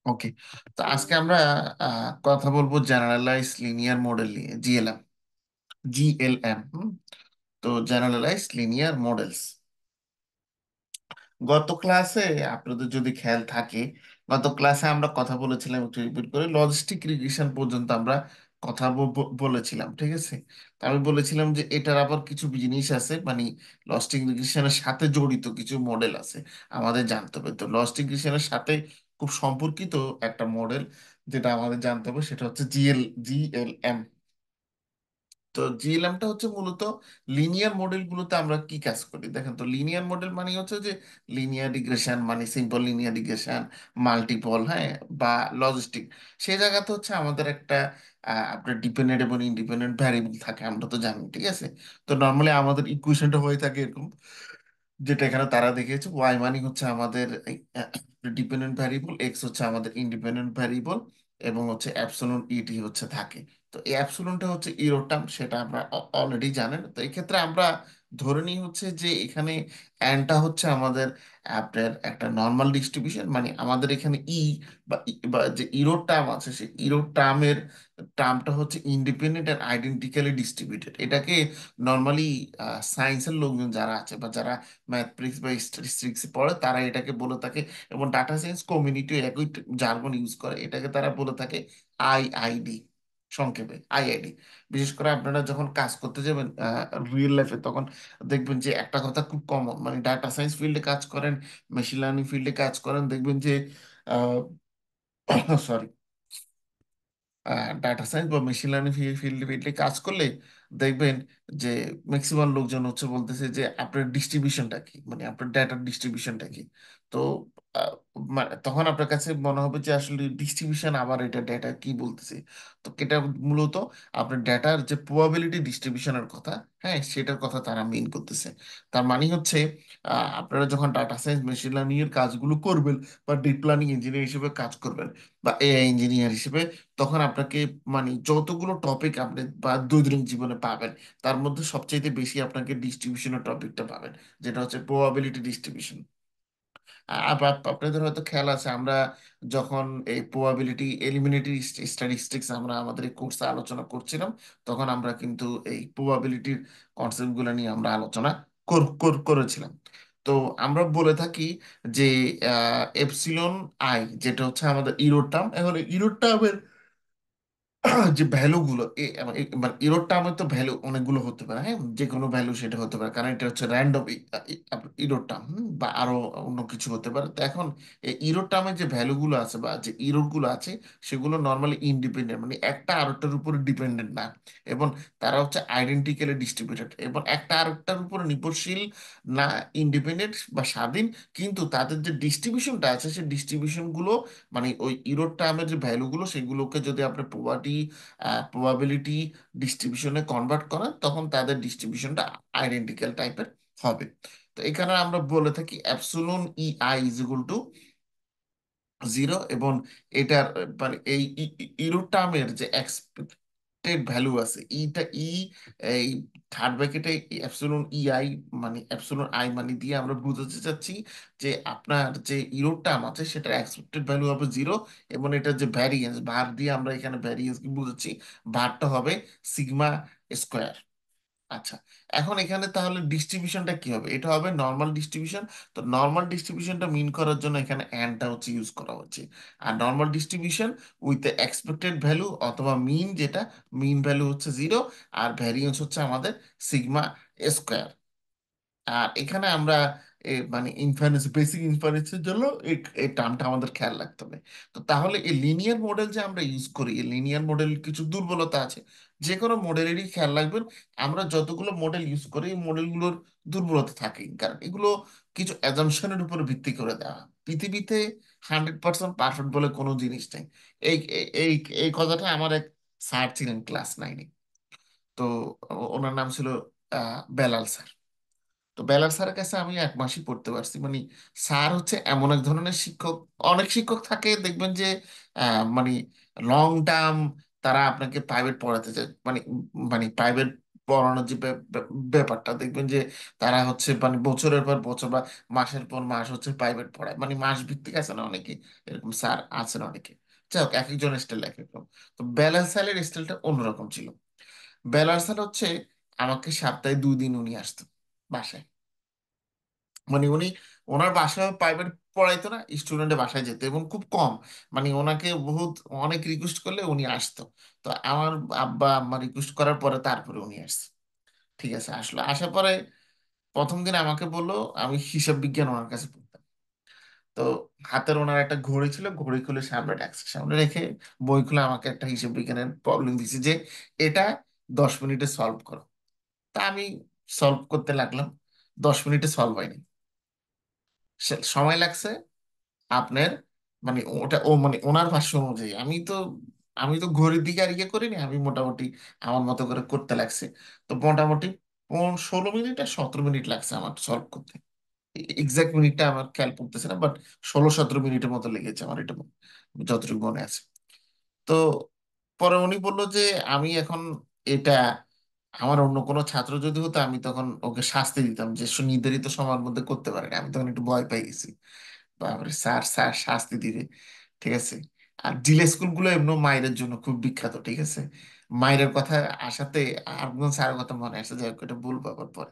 ওকে। তো আজকে আমরা কথা বলবো জেনারেলাইজ লিনিয়ার মডেল নিয়ে, জিএলএম। জিএলএম। তো জেনারেলাইজ লিনিয়ার মডেলস, গত ক্লাসে আপনাদের যদি খেয়াল থাকে, গত ক্লাসে আমরা কথা বলেছিলাম, একটু রিপিট করে, লজিস্টিক রিগ্রেশন পর্যন্ত আমরা কথা বলেছিলাম, ঠিক আছে? তো আমি বলেছিলাম যে এটার আবার কিছু জিনিস আছে, মানে লজিস্টিক রিগ্রেশনের সাথে জড়িত কিছু মডেল আছে আমাদের জানতে হবে। তো লজিস্টিক রিগ্রেশনের সাথে খুব সম্পর্কিত একটা মডেল যেটা আমাদের জানতে হবে সেটা হচ্ছে জিএলএম। তো জিএলএমটা হচ্ছে মূলত লিনিয়ার মডেলগুলোতে আমরা কি কাজ করি দেখেন। তো লিনিয়ার মডেল মানে হচ্ছে যে লিনিয়ার রিগ্রেশন, মানে সিম্পল লিনিয়ার রিগ্রেশন, মাল্টিপল, হ্যাঁ, বা লজিস্টিক। সেই জায়গাতে হচ্ছে আমাদের একটা আপনার ডিপেন্ডেন্ট এবং ইন্ডিপেন্ডেন্ট ভ্যারিয়েবল থাকে, আমরা তো জানি, ঠিক আছে? তো নর্মালি আমাদের ইকুয়েশনটা হয়ে থাকে এরকম, যেটা এখানে তারা দেখিয়েছে। ওয়াই মানে হচ্ছে আমাদের ডিপেন্ডেন্ট ভ্যারিয়েবল, এক্স হচ্ছে আমাদের ইন্ডিপেন্ডেন্ট ভ্যারিয়েবল, এবং হচ্ছে অ্যাপসিলন ইটি হচ্ছে থাকে। তো এই অ্যাপসিলনটা হচ্ছে ইরো টার্ম, সেটা আমরা অলরেডি জানেন। তো এই ক্ষেত্রে আমরা ধরে নিই হচ্ছে যে এখানে অ্যানটা হচ্ছে আমাদের আপনার একটা নর্মাল ডিস্ট্রিবিউশন, মানে আমাদের এখানে বা যে ইরো টার্ম আছে, সেই ইরো টার্মটা হচ্ছে ইন্ডিপেন্ডেন্ট অ্যান্ড আইডেন্টিক্যালি ডিস্ট্রিবিউটেড। এটাকে নর্মালি সায়েন্সের লোকজন যারা আছে বা যারা ম্যাথমেটিক্স বা স্ট্যাটিস্টিক্স পড়ে তারা এটাকে বলে থাকে, এবং ডাটা সায়েন্স কমিউনিটি একই জার্গন ইউজ করে, এটাকে তারা বলে থাকে আইআইডি, সংক্ষেপে আইআইডি। বিশেষ করে আপনারা যখন কাজ করতে যাবেন রিয়েল লাইফে, তখন দেখবেন যে একটা কথা খুব কমন, মানে ডাটা সায়েন্স ফিল্ডে কাজ করেন, মেশিন লার্নিং ফিল্ডে কাজ করেন, দেখবেন যে সরি, ডাটা সায়েন্স বা মেশিন লার্নিং ফিল্ডে ফিল্ডে কাজ করলে দেখবেন যে ম্যাক্সিমাম লোকজন হচ্ছে বলতেছে যে আপনার ডিস্ট্রিবিউশনটা কি, মানে আপনার ডাটার ডিস্ট্রিবিউশনটা কি। তো আহ, তখন আপনার কাছে মনে হবে যে আসলে ডিস্ট্রিবিউশন, আবার এটা ডেটা কি বলতেছে। তো এটা মূলত আপনার ডেটার যে প্রবাবিলিটি ডিস্ট্রিবিউশনের কথা, হ্যাঁ, সেটার কথা তারা মিন করতেছে। তার মানে হচ্ছে আপনারা যখন ডাটা সায়েন্স মেশিন লার্নিং এর কাজগুলো করবেন, বা ডিপ লার্নিং ইঞ্জিনিয়ার হিসেবে কাজ করবেন, বা এআই ইঞ্জিনিয়ার হিসেবে, তখন আপনাকে মানে যতগুলো টপিক আপনি বা দৈনন্দিন জীবনে পাবেন, তার মধ্যে সবচাইতে বেশি আপনাকে ডিস্ট্রিবিউশনের টপিকটা পাবেন, যেটা হচ্ছে প্রবাবিলিটি ডিস্ট্রিবিউশন। আপনাদের হয়তো খেয়াল আছে, আমরা যখন এই প্রবাবিলিটি এলিমিনেটরি স্ট্যাটিস্টিক্স আমরা আমাদের এই কোর্সে আলোচনা করছিলাম, তখন আমরা কিন্তু এই প্রবাবিলিটির কনসেপ্টগুলো নিয়ে আমরা আলোচনা করেছিলাম। তো আমরা বলে থাকি যে এপসিলন আই, যেটা হচ্ছে আমাদের ইরোর টার্ম, এখন ইরোর টার্মের যে ভ্যালুগুলো, মানে ইরোর টার্মের তো ভ্যালু অনেকগুলো হতে পারে, হ্যাঁ, যে কোনো ভ্যালু সেটা হতে পারে, কারণ এটা হচ্ছে র্যান্ডম ইরোর টার্ম, বা আরো অন্য কিছু হতে পারে। তো এখন এই ইরোর টার্মের যে ভ্যালুগুলো আছে বা যে ইরোর গুলো আছে, সেগুলো নর্মালি ইন্ডিপেন্ডেন্ট, মানে একটা আরেকটার উপরে ডিপেন্ডেন্ট না, এবং তারা হচ্ছে আইডেন্টিক্যালি ডিস্ট্রিবিউটেড, এবং একটা আরেকটার উপরে নির্ভরশীল না, ইন্ডিপেন্ডেন্ট বা স্বাধীন। কিন্তু তাদের যে ডিস্ট্রিবিউশনটা আছে, সেই ডিস্ট্রিবিউশন গুলো, মানে ওই ইরোর টার্মের যে ভ্যালুগুলো, সেগুলোকে যদি আপনি প্রবাবিলিটি ডিস্ট্রিবিউশনে কনভার্ট করেন, তখন তাদের ডিস্ট্রিবিউশনটা আইডেন্টিক্যাল টাইপের হবে। তো এখানে আমরা বলে থাকি epsilon E I is equal two zero, এবং এটার মানে এই ইরো টার্মের যে এক্সপেক্টেড ভ্যালু আছে, ইটা এই থার্ড ব্র্যাকেটে অ্যাপসিলন ই আই, মানে অ্যাপসিলন আই মানে দিয়ে আমরা বুঝাতে চাচ্ছি যে আপনার যে ইরো টার্ম আছে সেটার এক্সপেক্টেড ভ্যালু হবে জিরো, এবং এটার যে ভ্যারিয়েন্স, ভার দিয়ে আমরা এখানে ভ্যারিয়েন্স কি বুঝাচ্ছি, ভারটা হবে সিগমা স্কোয়ার। আচ্ছা, এখন এখানে তাহলে ডিস্ট্রিবিউশনটা কি হবে? এটা হবে নর্মাল ডিস্ট্রিবিউশন। তো নর্মাল ডিস্ট্রিবিউশনটা মিন করার জন্য এখানে অ্যানটা হচ্ছে ইউজ করা হচ্ছে। আর normal distribution with expected value অথবা মিন, যেটা মিন ভ্যালু হচ্ছে জিরো, আর ভ্যারিয়েন্স হচ্ছে আমাদের সিগমা স্কোয়ার। আর এখানে আমরা মানে ইনফারেন্স, বেসিক ইনফারেন্সের জন্য এই এই টার্মটা আমাদের খেয়াল রাখতে হবে। তো তাহলে এই লিনিয়ার মডেল যে আমরা ইউজ করি, এই লিনিয়ার মডেল কিছু দুর্বলতা আছে। যে কোনো মডেলেরই খেয়াল রাখবেন, আমরা যতগুলো মডেল ইউজ করি এই মডেলগুলোর দুর্বলতা থাকে, কারণ এগুলো কিছু অ্যাজাম্পশনের উপর ভিত্তি করে দেওয়া। পৃথিবীতে 100% পারফেক্ট বলে কোনো জিনিস নেই। এই এই এই এই কথাটা আমার এক স্যার ছিলেন ক্লাস 9-এ। তো ওনার নাম ছিল বেলাল স্যার। তো বেলার স্যারের কাছে আমি 1 মাসই পড়তে পারছি, মানে স্যার হচ্ছে এমন এক ধরনের শিক্ষক। অনেক শিক্ষক থাকে দেখবেন যে মানে লং টার্ম তারা আপনাকে প্রাইভেট পড়াতে চায়, মানে প্রাইভেট পড়ানোর যে ব্যাপারটা দেখবেন যে তারা হচ্ছে মানে বছরের পর বছর বা মাসের পর মাস হচ্ছে প্রাইভেট পড়ায়, মানে মাস ভিত্তিক আছে না অনেকে, এরকম স্যার আছেন অনেকে। যাই হোক, এক একজন স্টাইল এক এক রকম। তো বেলাল স্যারের স্টাইলটা অন্যরকম ছিল। বেলাল স্যার হচ্ছে আমাকে সপ্তাহে 2 দিন উনি আসতো বাসায়। মানে উনি, ওনার বাসায় প্রাইভেট পড়াইতো না, স্টুডেন্টের বাসায় যেত এবং খুব কম, মানে ওনাকে বহুত অনেক রিকোয়েস্ট করলে উনি আসতো। তো আমার আব্বা আম্মা রিকোয়েস্ট করার পরে তারপরে উনি আসছে। ঠিক আছে, আসলো, আসার পরে প্রথম দিন আমাকে বললো, আমি হিসাব বিজ্ঞান ওনার কাছে পড়তাম। তো হাতের ওনার একটা ঘড়ি ছিল, ঘড়ি খুলে সামনে রাখছে, সামনে রেখে বই খুলে আমাকে একটা হিসাব বিজ্ঞানের প্রবলেম দিছে যে এটা 10 মিনিটে সলভ করো। তা আমি সলভ করতে লাগলাম, 10 মিনিটে সলভ হয়নি। সময় লাগছে আপনার, মানে ওটা ও মানে ওনার ভাষ্য অনুযায়ী, আমি তো ঘড়ির দিকে আর ইয়ে করিনি, আমি মোটামুটি আমার মতো করে করতে লাগছে। তো মোটামুটি 16 মিনিট আর 17 মিনিট লাগছে আমার সলভ করতে। এক্সাক্ট মিনিটটা আমার খেয়াল পড়তেছে না, বাট 16-17 মিনিটের মতো লেগেছে আমার, এটা যতটুকু মনে আছে। তো পরে উনি বললো যে আমি এখন এটা, আমার অন্য কোনো ছাত্র যদি হতো আমি তখন ওকে শাস্তি দিতাম যে সে নির্ধারিত সময়ের মধ্যে করতে পারে না। আমি তখন একটু ভয় পেয়ে গেছি, বাবারে স্যার স্যার শাস্তি দিবে। ঠিক আছে। আর জিলা স্কুলগুলো এমনি মায়ের জন্য খুব বিখ্যাত। ঠিক আছে, মায়ের কথা আসাতে আর একজন স্যারের কথা মনে আসছে, যাই হোক এটা বলবো আবার পরে।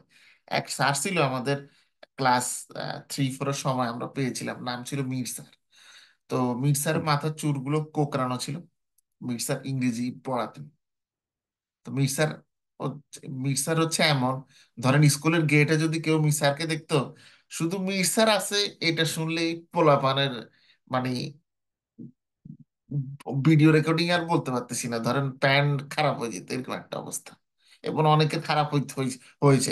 এক স্যার ছিল আমাদের ক্লাস 3-4-এর সময় আমরা পেয়েছিলাম, নাম ছিল মীর স্যার। তো মীর স্যারের মাথার চুলগুলো কোকড়ানো ছিল। মীর স্যার ইংরেজি পড়াতেন। তো মীর স্যার মীর স্যার হচ্ছে এমন, ধরেন স্কুলের গেটে যদি কেউ মীর স্যারকে দেখতো, শুধু মীর স্যার আছে এটা শুনলেই পোলাপানের মানে ভিডিও রেকর্ডিং আর বলতে পারতেছি না, ধরেন প্যান্ট খারাপ হয়ে যেত, এরকম একটা অবস্থা। এবং অনেকের খারাপ হয়েছে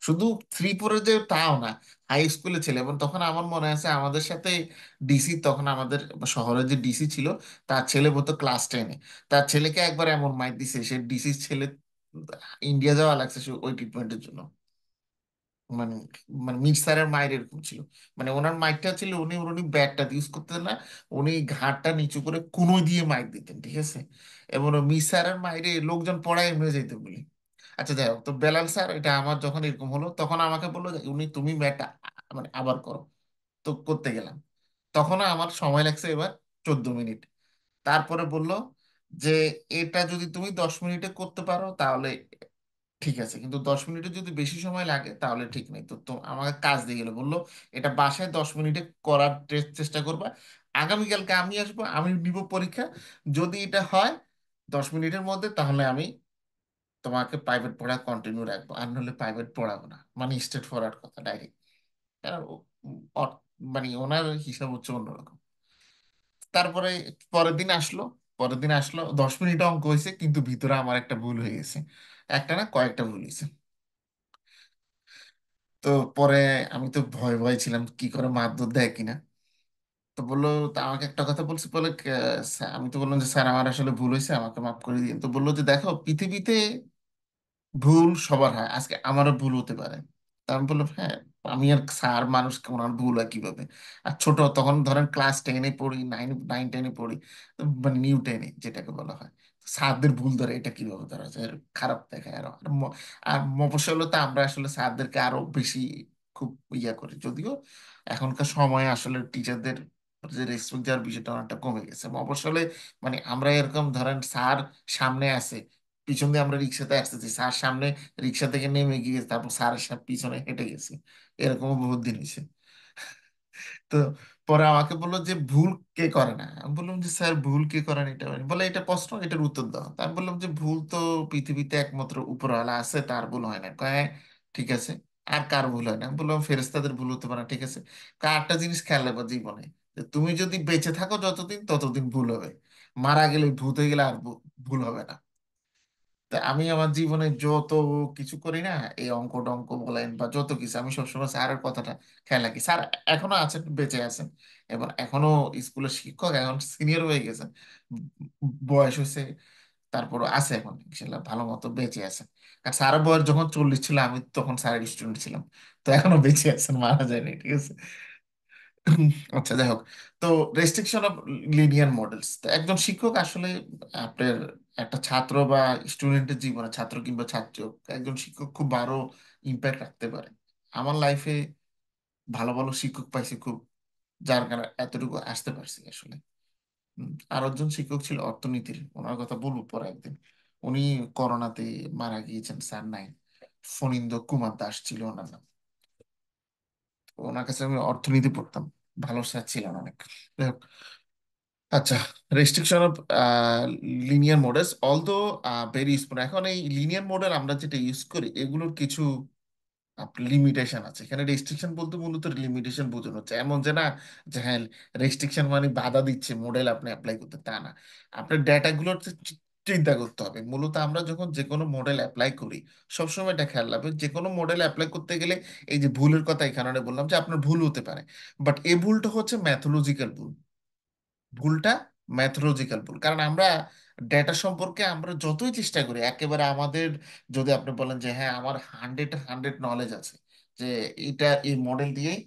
শুধু 3-4 যে তাও না, হাই স্কুলে ছেলে। এবং তখন আমার মনে আছে আমাদের সাথে ডিসি, তখন আমাদের শহরের যে ডিসি ছিল তার ছেলে হতো ক্লাস 10-এ। তার ছেলেকে একবার এমন মাইর দিছে, সে ডিসির ছেলে ইন্ডিয়া যাওয়া লাগছে সে ওই ট্রিটমেন্টের জন্য। মানে মানে মির স্যারের মায়ের এরকম ছিল, মানে ওনার মাইকটা ছিল, উনি উনি ব্যাটটা ইউজ করতেন না, উনি ঘাড়টা নিচু করে কুনো দিয়ে মাইক দিতেন। ঠিক আছে, এবং মির স্যারের মাইরে লোকজন পড়ায় এমনি যেতে বলি। আচ্ছা যাই হোক, তো বেলাল স্যার এটা আমার যখন এরকম হলো তখন আমাকে বললো যে তুমি ব্যাটটা মানে আবার করো। তো করতে গেলাম, তখন আমার সময় লাগছে এবার 14 মিনিট। তারপরে বলল যে এটা যদি তুমি 10 মিনিটে করতে পারো তাহলে ঠিক আছে, কিন্তু 10 মিনিটে যদি বেশি সময় লাগে তাহলে ঠিক নেই। তো তো আমাকে কাজ দিয়ে গেলো, বললো এটা বাসায় 10 মিনিটে করার চেষ্টা করবা, আগামীকালকে আমি আসবো, আমি নিব পরীক্ষা। যদি এটা হয় 10 মিনিটের মধ্যে, তাহলে আমি তোমাকে প্রাইভেট পড়া কন্টিনিউ রাখবো, আর নাহলে প্রাইভেট পড়াবো না। মানে স্ট্রেট ফরওয়ার্ড কথা, ডাইরেক্ট। কারণ মানে ওনার হিসাব হচ্ছে অন্যরকম। তারপরে পরের দিন আসলো, পরের দিন আসলো, 10 মিনিট অঙ্ক হয়েছে, কিন্তু ভিতরে আমার একটা ভুল হয়ে গেছে। একটা না, কয়েকটা ভুল হয়েছে। তো পরে আমি তো ভয় ভয় ছিলাম কি করে মারধর দেয় কিনা। তো বললো, তা আমাকে একটা কথা বলছে, বলে আমি তো বললাম যে স্যার আমার আসলে ভুল হয়েছে, আমাকে মাফ করে দিন। তো বললো যে দেখো পৃথিবীতে ভুল সবার হয়, আজকে আমারও ভুল হতে পারে। তা আমি বললাম হ্যাঁ, আমি আর স্যার মানুষ, ওনার ভুল হয় কিভাবে। আর ছোট তখন ধরেন ক্লাস 10-এ পড়ি, 9-9-10-এ পড়ি, তো মানে নিউ 10-এ যেটাকে বলা হয়। স্যারদের ভুল ধরে এটা কিভাবে ধরা যায়, খারাপ দেখায় আরো। আর মফস্বল তো আমরা আসলে স্যারদেরকে আরো বেশি খুব ইয়া করি, যদিও এখনকার সময়ে আসলে টিচারদের যে রেসপেক্ট দেওয়ার বিষয়টা অনেকটা কমে গেছে মফস্বলে। মানে আমরা এরকম ধরেন স্যার সামনে আছে, পিছন দিয়ে আমরা রিক্সাতে আসতেছি, স্যার সামনে রিক্সা থেকে নেমে গিয়ে তারপর স্যারের সাথে পিছনে হেঁটে গেছি, এরকমও বহুত দিন হয়েছে। তো পরে আমাকে বললো যে ভুল কে করে না। আমি বললাম যে স্যার ভুল কে করে না এটা বলে এটা প্রশ্ন, এটার উত্তর দাও। তা আমি বললাম যে ভুল তো পৃথিবীতে একমাত্র উপরওয়ালা আছে, তার ভুল হয় না। কয় হ্যাঁ, ঠিক আছে, আর কার ভুল হয় না। আমি বললাম ফেরেশতাদের ভুল হতে পারে না। ঠিক আছে, কারটা জিনিস খেয়াল রাখবো জীবনে, যে তুমি যদি বেঁচে থাকো যতদিন ততদিন ভুল হবে, মারা গেলে ভূত হয়ে গেলে আর ভুল হবে না। তা আমি আমার জীবনে যত কিছু করি না, এই অঙ্ক টঙ্ক বলেন বা যত কিছু, আমি সবসময় স্যারের কথাটা খেয়াল রাখি। স্যার এখনো আছেন, বেঁচে আছেন, এবং এখনো স্কুলের শিক্ষক, এখন সিনিয়র হয়ে গেছেন, বয়স হয়েছে, তারপর আছে এখন ইনশাল্লাহ ভালো মতো বেঁচে আছেন। কারণ স্যারের বয়স যখন 40 ছিল আমি তখন স্যারের স্টুডেন্ট ছিলাম। তো এখনো বেঁচে আছেন, মারা যায়নি। ঠিক আছে। আচ্ছা, যাই হোক। তো রেস্ট্রিকশন অফ লিনিয়ার মডেলস, তো একজন শিক্ষক আসলে আপনার একটা ছাত্র বা স্টুডেন্টের জীবনে, ছাত্র কিংবা ছাত্র, একজন শিক্ষক খুব বড় ইম্প্যাক্ট রাখতে পারে। আমার লাইফে ভালো ভালো শিক্ষক পাইছি খুব, যার কারণে এতটুকু আসতে পারছি আসলে। আর একজন শিক্ষক ছিল অর্থনীতির, ওনার কথা বলবো পরে একদিন। উনি করোনাতে মারা গিয়েছেন, স্যার নাই। ফণীন্দ্র কুমার দাস ছিল ওনার নাম। তো ওনার কাছে আমি অর্থনীতি পড়তাম, ভালো স্যার ছিলেন অনেক। যাই হোক, আচ্ছা, restriction of linear models although very useful. এখন এই লিনিয়ার মডেল আমরা যেটা ইউজ করি, এগুলোর কিছু লিমিটেশন আছে। এখানে রেস্ট্রিকশন বলতে মূলত লিমিটেশন বোঝানো হচ্ছে, এমন যে না যে হ্যাঁ রেস্ট্রিকশন মানে বাধা দিচ্ছে মডেল আপনি অ্যাপ্লাই করতে, তা না। আপনার ডেটাগুলোর চিন্তা করতে হবে। মূলত আমরা যখন যে কোনো মডেল অ্যাপ্লাই করি, সবসময় এটা খেয়াল রাখবেন, যে কোনো মডেল অ্যাপ্লাই করতে গেলে এই যে ভুলের কথা এখানে আমি বললাম যে আপনার ভুল হতে পারে, বাট এই ভুলটা হচ্ছে ম্যাথোলজিক্যাল ভুল। ভুলটা ম্যাথোলজিক্যাল ভুল, কারণ আমরা ডেটা সম্পর্কে আমরা যতই চেষ্টা করি একেবারে আমাদের, যদি আপনি বলেন যে হ্যাঁ আমার 100 নলেজ আছে, যে এটা এই মডেল দিয়েই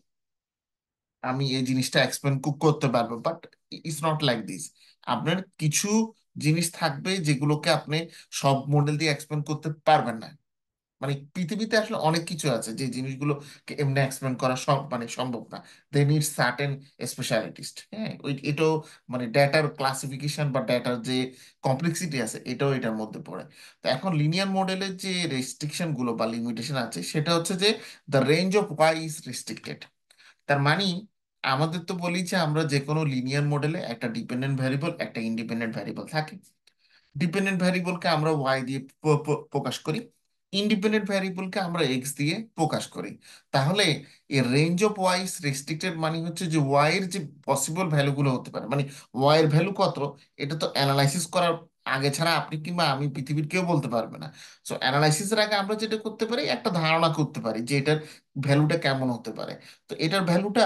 আমি এই জিনিসটা এক্সপ্লেন করতে পারবো, but it's not like this. আপনার কিছু জিনিস থাকবে যেগুলোকে আপনি সব মডেল দিয়ে এক্সপ্লেন করতে পারবেন না। মানে পৃথিবীতে আসলে অনেক কিছু আছে যে জিনিসগুলো এমনি এক্সপ্লেন করা সব মানে সম্ভব না। They need certain specialist. হ্যাঁ, ওই এটাও মানে ডেটার ক্লাসিফিকেশন বা ডেটার যে কমপ্লেক্সিটি আছে, এটাও এটার মধ্যে পড়ে। তো এখন লিনিয়ার মডেলের যে রেস্ট্রিকশন গুলো বা লিমিটেশন আছে, সেটা হচ্ছে যে the range of Y is restricted. তার মানে আমাদের তো বলি যে আমরা যে কোনো লিনিয়ার মডেলে একটা ডিপেন্ডেন্ট ভ্যারিয়েবল, একটা ইন্ডিপেন্ডেন্ট ভ্যারিয়েবল থাকে। ডিপেন্ডেন্ট ভ্যারিয়েবলকে আমরা ওয়াই দিয়ে প্রকাশ করি, ইন্ডিপেন্ডেন্ট ভ্যারিয়েবলকে আমরা এক্স দিয়ে প্রকাশ করি। তাহলে এর range of Y is restricted মানে হচ্ছে যে ওয়াই এর যে পসিবল ভ্যালুগুলো হতে পারে, মানে ওয়াই এর ভ্যালু কত, এটা তো অ্যানালাইসিস করার আগে ছাড়া আপনি কিংবা আমি পৃথিবীর কেউ বলতে পারবে না। সো অ্যানালাইসিসের আগে আমরা যেটা করতে পারি, একটা ধারণা করতে পারি যে এটার ভ্যালুটা কেমন হতে পারে। তো এটার ভ্যালুটা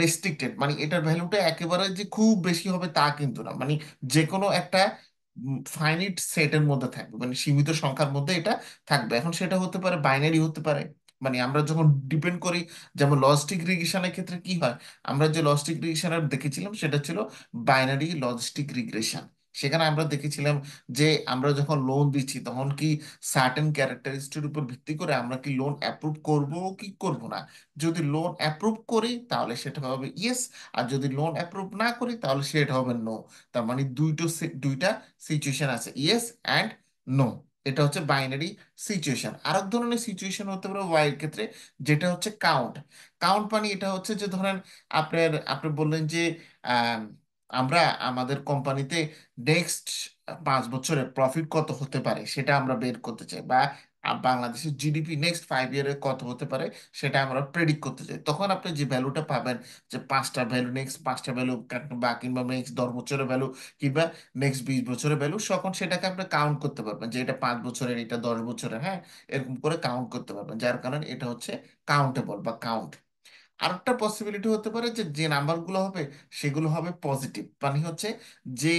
রেস্ট্রিক্টেড, মানে এটার ভ্যালুটা একেবারে যে খুব বেশি হবে তা কিন্তু না, মানে যে কোনো একটা ফাইনিট সেটের মধ্যে থাকবে, মানে সীমিত সংখ্যার মধ্যে এটা থাকবে। এখন সেটা হতে পারে বাইনারি হতে পারে, মানে আমরা যখন ডিপেন্ড করি, যেমন লজিস্টিক রিগ্রেশনের ক্ষেত্রে কি হয়, আমরা যে লজিস্টিক রিগ্রেশনের দেখেছিলাম সেটা ছিল বাইনারি লজিস্টিক রিগ্রেশন। সেখানে আমরা দেখেছিলাম যে আমরা যখন লোন দিচ্ছি তখন কি সার্টেন ক্যারেক্টারিস্টির উপর ভিত্তি করে আমরা কি লোন অ্যাপ্রুভ করব কি করব না। যদি লোন অ্যাপ্রুভ করি তাহলে সেটা হবে ইয়েস, আর যদি লোন অ্যাপ্রুভ না করি তাহলে সেটা হবে নো। তার মানে দুইটা সিচুয়েশন আছে, ইয়েস অ্যান্ড নো। এটা হচ্ছে বাইনারি সিচুয়েশন। আরেক ধরনের সিচুয়েশন হতে পারে ওয়াই এর ক্ষেত্রে, যেটা হচ্ছে কাউন্ট। কাউন্ট মানে এটা হচ্ছে যে ধরেন আপনি বললেন যে আম, আমরা আমাদের কোম্পানিতে নেক্সট 5 বছরে প্রফিট কত হতে পারে সেটা আমরা বের করতে চাই, বা বাংলাদেশের জিডিপি নেক্সট 5 ইয়ারে কত হতে পারে সেটা আমরা প্রেডিক্ট করতে চাই। তখন আপনি যে ভ্যালুটা পাবেন, যে পাঁচটা ভ্যালু, নেক্সট পাঁচটা ভ্যালু বা কিংবা নেক্সট 10 বছরের ভ্যালু কিংবা নেক্সট 20 বছরের ভ্যালু, তখন সেটাকে আপনি কাউন্ট করতে পারবেন যে এটা 5 বছরের, এটা 10 বছরের। হ্যাঁ, এরকম করে কাউন্ট করতে পারবেন, যার কারণে এটা হচ্ছে কাউন্টেবল বা কাউন্ট। আরেকটা পসিবিলিটি হতে পারে যে যে নাম্বারগুলো হবে সেগুলো হবে পজিটিভ, মানে হচ্ছে যে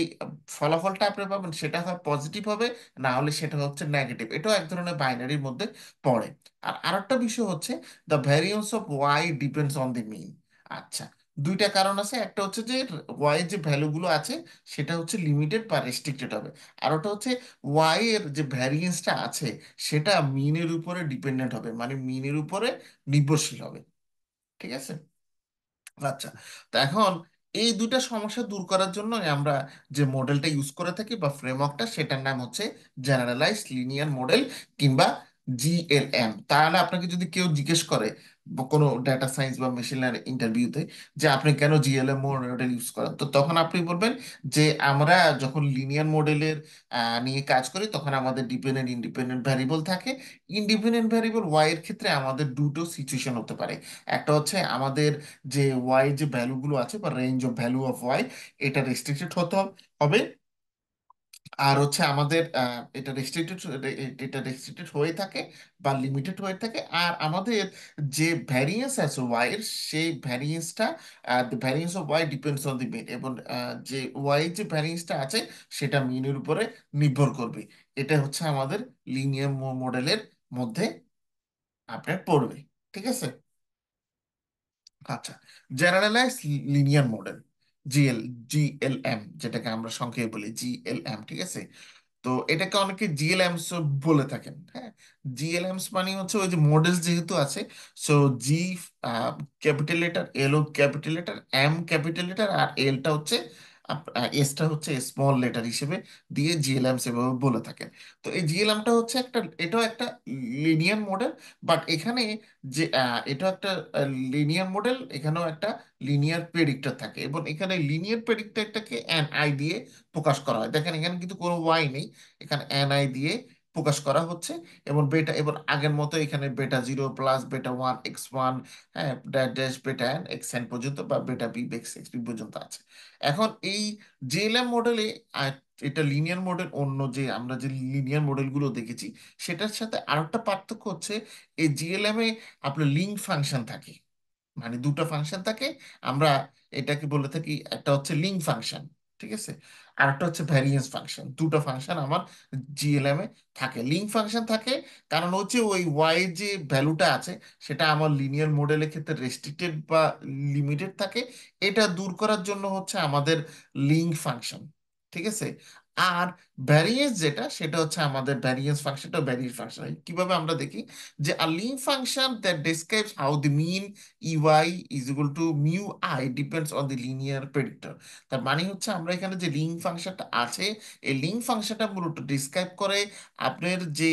ফলাফলটা আপনি পাবেন সেটা হয় পজিটিভ হবে, না হলে সেটা হচ্ছে নেগেটিভ। এটাও এক ধরনের বাইনারির মধ্যে পড়ে। আর আরেকটা বিষয় হচ্ছে the variance of Y depends on the mean. আচ্ছা, দুইটা কারণ আছে, একটা হচ্ছে যে ওয়াই যে ভ্যালুগুলো আছে সেটা হচ্ছে লিমিটেড বা রেস্ট্রিক্টেড হবে, আর ওটা হচ্ছে ওয়াই এর যে ভ্যারিয়েন্সটা আছে সেটা মিনের উপরে ডিপেন্ডেন্ট হবে, মানে মিনের উপরে নির্ভরশীল হবে। ঠিক আছে। আচ্ছা, তো এখন এই দুইটা সমস্যা দূর করার জন্য আমরা যে মডেলটা ইউজ করে থাকি বা ফ্রেমওয়ার্কটা, সেটার নাম হচ্ছে জেনারেলাইজড লিনিয়ার মডেল কিংবা জিএলএম। তাহলে আপনাকে যদি কেউ জিজ্ঞেস করে কোনো ডেটা সায়েন্স বা মেশিন লার্নিং ইন্টারভিউতে যে আপনি কেন জিএলএম মডেল ইউজ করেন, তো তখন আপনি বলবেন যে আমরা যখন লিনিয়ার মডেলের নিয়ে কাজ করি তখন আমাদের ডিপেন্ডেন্ট ইন্ডিপেন্ডেন্ট ভ্যারিয়েবল থাকে। ইন্ডিপেন্ডেন্ট ভ্যারিয়েবল ওয়াই এর ক্ষেত্রে আমাদের দুটো সিচুয়েশন হতে পারে। একটা হচ্ছে আমাদের যে ওয়াই যে ভ্যালুগুলো আছে বা range of value of Y, এটা রেস্ট্রিক্টেড হতে হবে। আর হচ্ছে আমাদের এটা রেস্ট্রিক্টেড হয়ে থাকে বা লিমিটেড হয়ে থাকে। আর আমাদের যে ভ্যারিয়েন্স আছে ওয়াই এর, সেই ভ্যারিয়েন্সটা the variance of Y depends on the mean, এবং যে ওয়াই যে ভ্যারিয়েন্সটা আছে সেটা মিনের উপরে নির্ভর করবে। এটা হচ্ছে আমাদের লিনিয়ার মডেলের মধ্যে আপনার পড়বে। ঠিক আছে। আচ্ছা, জেনারেলাইজ লিনিয়ার মডেল, জিএলএম, যেটাকে আমরা সংক্ষেপে বলি জিএলএম, ঠিক আছে। তো এটাকে অনেকে জিএলএমস বলে থাকেন, হ্যাঁ। জিএলএমস মানে হচ্ছে ওই যে মডেল যেহেতু আছে, so G capital letter, L ও capital letter, M capital letter, আর এলটা হচ্ছে এসটা হচ্ছে স্মল লেটার হিসেবে দিয়ে জিএলএমস এভাবে বলে থাকেন। তো এই জিএলএমটা হচ্ছে একটা, এটাও একটা লিনিয়ার মডেল, বাট এখানে যে এটা একটা লিনিয়ার মডেল, এখানেও একটা লিনিয়ার প্রেডিক্টর থাকে, এবং এখানে লিনিয়ার প্রেডিক্টরটাকে এন আই দিয়ে প্রকাশ করা হয়। দেখেন এখানে কিন্তু কোনো ওয়াই নেই, এখানে এন আই দিয়ে প্রকাশ করা হচ্ছে। এবং বেটা, এবং আগের মতো এখানে বেটা zero plus beta one X one, হ্যাঁ, ড্যাশ ড্যাশ বেটা এন এক্স এন পর্যন্ত, বা বেটা বি এক্স এক্স বি পর্যন্ত আছে। এখন এই জেএলএম মডেলে, এটা লিনিয়ার মডেল, অন্য যে আমরা যে লিনিয়ার মডেলগুলো দেখেছি সেটার সাথে আরেকটা পার্থক্য হচ্ছে, এই জিএলএম এ আপনার লিঙ্ক ফাংশন থাকে, মানে দুটো ফাংশন থাকে। আমরা এটাকে বলে থাকি, একটা হচ্ছে লিঙ্ক ফাংশন, ঠিক আছে, আর একটা হচ্ছে ভ্যারিয়েন্স ফাংশন। দুটো ফাংশন আমার জিএলএম এ থাকে, লিঙ্ক ফাংশন থাকে, কারণ হচ্ছে ওই ওয়াই যে ভ্যালুটা আছে সেটা আমার লিনিয়ার মডেলের ক্ষেত্রে রেস্ট্রিক্টেড বা লিমিটেড থাকে। এটা দূর করার জন্য হচ্ছে আমাদের লিঙ্ক ফাংশন, ঠিক আছে। আর ভ্যারিয়েন্স যেটা, সেটা হচ্ছে আমাদের ভ্যারিয়েন্স ফাংশনটা, ভ্যারিয়েন্স ফাংশন কিভাবে আমরা দেখি, যে a link function that describes how the mean ey is equal to mu I depends on the linear predictor। তার মানে হচ্ছে আমরা এখানে যে লিঙ্ক ফাংশনটা আছে, এই লিঙ্ক ফাংশনটা মূলত ডিসক্রাইব করে আপনার যে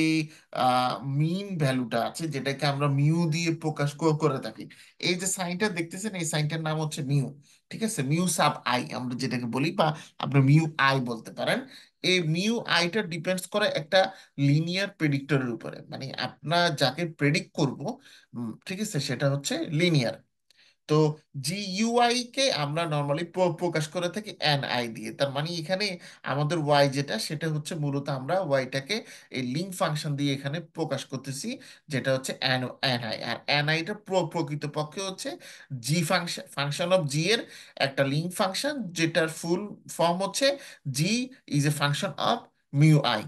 মিন ভ্যালুটা আছে, যেটাকে আমরা মিউ দিয়ে প্রকাশ করে থাকি। এই যে সাইনটা দেখতেছেন, এই সাইনটার নাম হচ্ছে মিউ, ঠিক আছে, মিউ সাব আই আমরা যেটাকে বলি, বা আপনি মিউ আই বলতে পারেন। এই মিউ আইটা ডিপেন্ডস করে একটা লিনিয়ার প্রেডিক্টরের উপরে, মানে আপনার যাকে প্রেডিক্ট করব, ঠিক আছে, সেটা হচ্ছে লিনিয়ার। তো জিইউআই কে আমরা নর্মালি প্রকাশ করে থাকি এন আই দিয়ে। তার মানে এখানে আমাদের ওয়াই যেটা, সেটা হচ্ছে মূলত আমরা ওয়াইটাকে এই লিঙ্ক ফাংশন দিয়ে এখানে প্রকাশ করতেছি, যেটা হচ্ছে এন এন আই। আর এন আইটা প্রকৃতপক্ষে হচ্ছে G function, function of G এর একটা লিঙ্ক ফাংশন, যেটার ফুল ফর্ম হচ্ছে G is a function of mu I.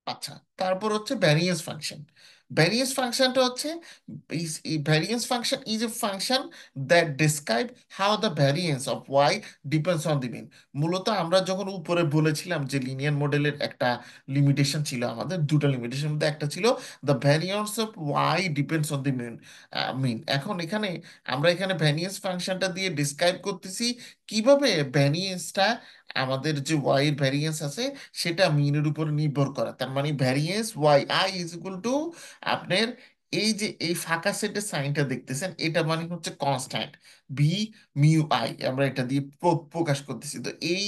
আচ্ছা, তারপর হচ্ছে ভ্যারিয়েন্স ফাংশন। ভ্যারিয়েন্স ফাংশনটা হচ্ছে, variance function is a function that describe how the variance of Y depends on the mean. মূলত আমরা যখন উপরে বলেছিলাম যে লিনিয়ার মডেলের একটা লিমিটেশন ছিল, আমাদের দুটো লিমিটেশন মধ্যে একটা ছিল the variance of Y depends on the mean. এখন এখানে আমরা এখানে ভ্যারিয়েন্স ফাংশনটা দিয়ে ডিসক্রাইব করতেছি কিভাবে ভ্যারিয়েন্সটা, আমাদের যে ওয়াই এর ভ্যারিয়েন্স আছে সেটা মিনের উপর নির্ভর করে। তার মানে variance Y I is equal to আপনার এই যে এই ফাঁকা সেটের সাইনটা দেখতেছেন, এটা মানে হচ্ছে কনস্ট্যান্ট ভি মিউ আই, আমরা এটা দিয়ে প্রকাশ করতেছি। তো এই